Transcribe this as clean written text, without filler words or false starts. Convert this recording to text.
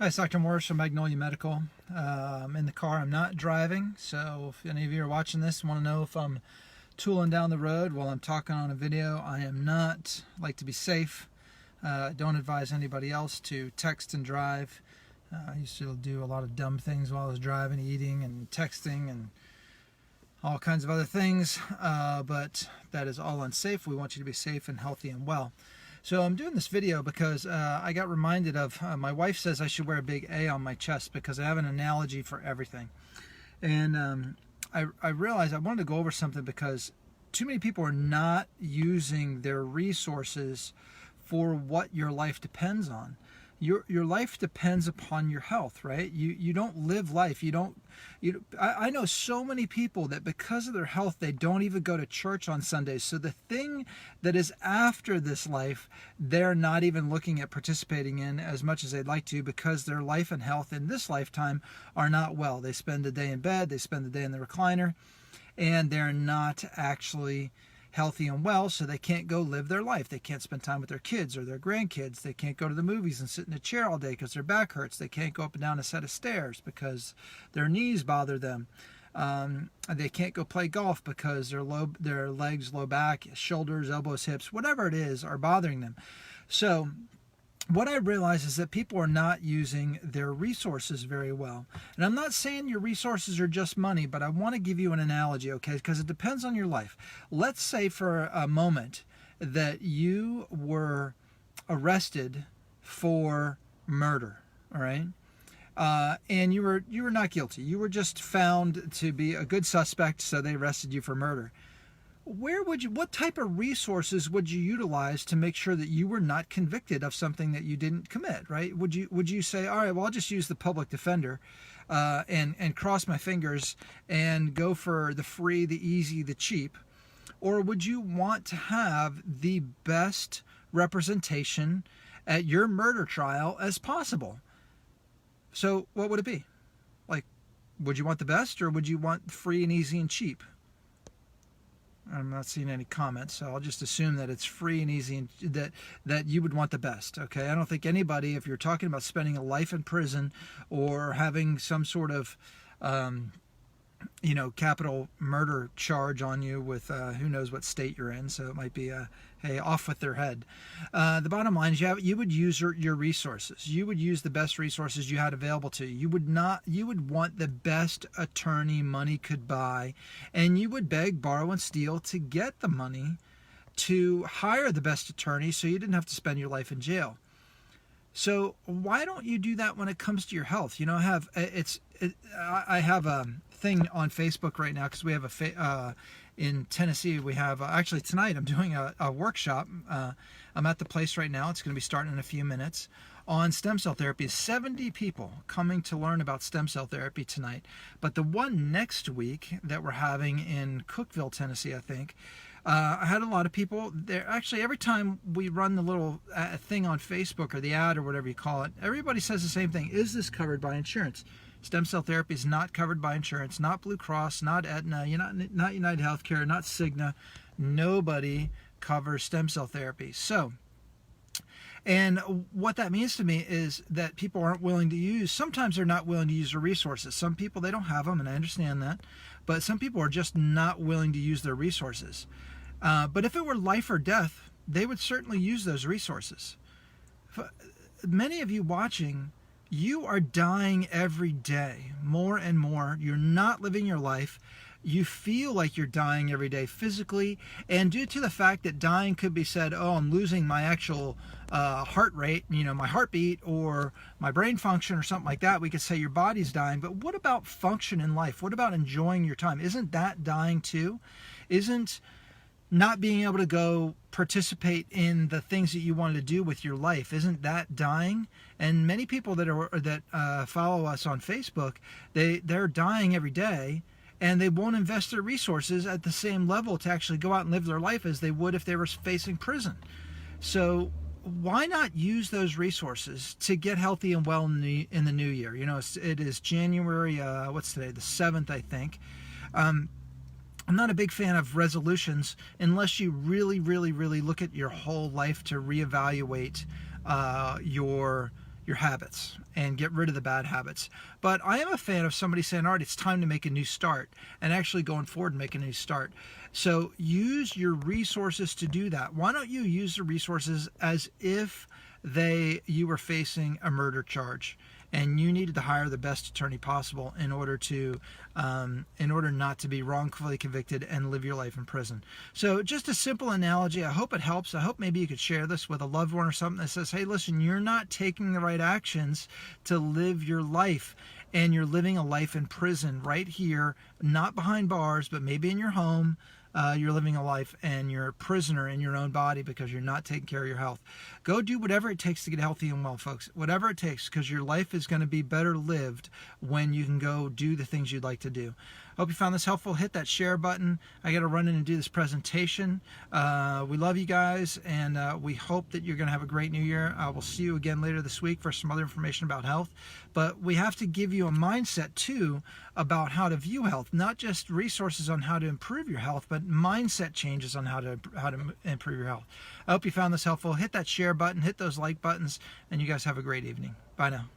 Hi, it's Dr. Morris from Magnolia Medical. I'm in the car. I'm not driving, so if any of you are watching this and want to know if I'm tooling down the road while I'm talking on a video, I am not. I like to be safe. Don't advise anybody else to text and drive. I used to do a lot of dumb things while I was driving, eating and texting and all kinds of other things, but that is all unsafe. We want you to be safe and healthy and well. So I'm doing this video because I got reminded of, my wife says I should wear a big A on my chest because I have an analogy for everything. And I realized I wanted to go over something because too many people are not using their resources for what your life depends on. Your life depends upon your health, right? You don't live life. I know so many people that because of their health, they don't even go to church on Sundays. So the thing that is after this life, they're not even looking at participating in as much as they'd like to because their life and health in this lifetime are not well. They spend the day in bed, they spend the day in the recliner, and they're not actually healthy and well, so they can't go live their life. They can't spend time with their kids or their grandkids. They can't go to the movies and sit in a chair all day because their back hurts. They can't go up and down a set of stairs because their knees bother them. They can't go play golf because their legs, low back, shoulders, elbows, hips, whatever it is, are bothering them. So what I realize is that people are not using their resources very well. And I'm not saying your resources are just money, but I want to give you an analogy, okay? Because it depends on your life. Let's say for a moment that you were arrested for murder, all right? And you were not guilty. You were just found to be a good suspect, so they arrested you for murder. What type of resources would you utilize to make sure that you were not convicted of something that you didn't commit, right? Would you say, all right, well, I'll just use the public defender and cross my fingers and go for the free, the easy, the cheap? Or would you want to have the best representation at your murder trial as possible? So what would it be? Like, would you want the best or would you want free and easy and cheap? I'm not seeing any comments, so I'll just assume that it's free and easy and that you would want the best, okay? I don't think anybody, if you're talking about spending a life in prison or having some sort of, capital murder charge on you with who knows what state you're in, so it might be, hey, off with their head. The bottom line is you would use your resources. You would use the best resources you had available to you. You would want the best attorney money could buy, and you would beg, borrow, and steal to get the money to hire the best attorney so you didn't have to spend your life in jail. So why don't you do that when it comes to your health? You know, I have a thing on Facebook right now because we have in Tennessee, we have actually tonight I'm doing a workshop. I'm at the place right now. It's going to be starting in a few minutes on stem cell therapy. 70 people coming to learn about stem cell therapy tonight. But the one next week that we're having in Cookeville, Tennessee, I think, I had a lot of people there. Actually, every time we run the little thing on Facebook or the ad or whatever you call it, everybody says the same thing. Is this covered by insurance? Stem cell therapy is not covered by insurance, not Blue Cross, not Aetna, not United Healthcare, not Cigna. Nobody covers stem cell therapy. So, and what that means to me is that people aren't willing to use, sometimes they're not willing to use their resources. Some people, they don't have them, and I understand that. But some people are just not willing to use their resources. But if it were life or death, they would certainly use those resources. Many of you watching, you are dying every day, more and more. You're not living your life. You feel like you're dying every day physically, and due to the fact that dying could be said, oh, I'm losing my actual heart rate, my heartbeat or my brain function or something like that, we could say your body's dying. But what about function in life? What about enjoying your time? Isn't that dying too? Isn't not being able to go participate in the things that you wanted to do with your life, isn't that dying? And many people that follow us on Facebook, they're dying every day, and they won't invest their resources at the same level to actually go out and live their life as they would if they were facing prison. So why not use those resources to get healthy and well in the new year? It is January, what's today? The 7th, I think. I'm not a big fan of resolutions unless you really, really, really look at your whole life to reevaluate your your habits and get rid of the bad habits. But I am a fan of somebody saying, all right, it's time to make a new start, and actually going forward and making a new start. So use your resources to do that. Why don't you use the resources as if you were facing a murder charge and you needed to hire the best attorney possible in order not to be wrongfully convicted and live your life in prison. So just a simple analogy. I hope it helps. I hope maybe you could share this with a loved one or something that says, hey, listen, you're not taking the right actions to live your life, and you're living a life in prison right here, not behind bars, but maybe in your home. You're living a life and you're a prisoner in your own body because you're not taking care of your health. Go do whatever it takes to get healthy and well, folks. Whatever it takes, because your life is going to be better lived when you can go do the things you'd like to do. Hope you found this helpful. Hit that share button. I got to run in and do this presentation. We love you guys, and we hope that you're going to have a great new year. I will see you again later this week for some other information about health. But we have to give you a mindset, too, about how to view health. Not just resources on how to improve your health, but mindset changes on how to improve your health. I hope you found this helpful. Hit that share button. Hit those like buttons. And you guys have a great evening. Bye now.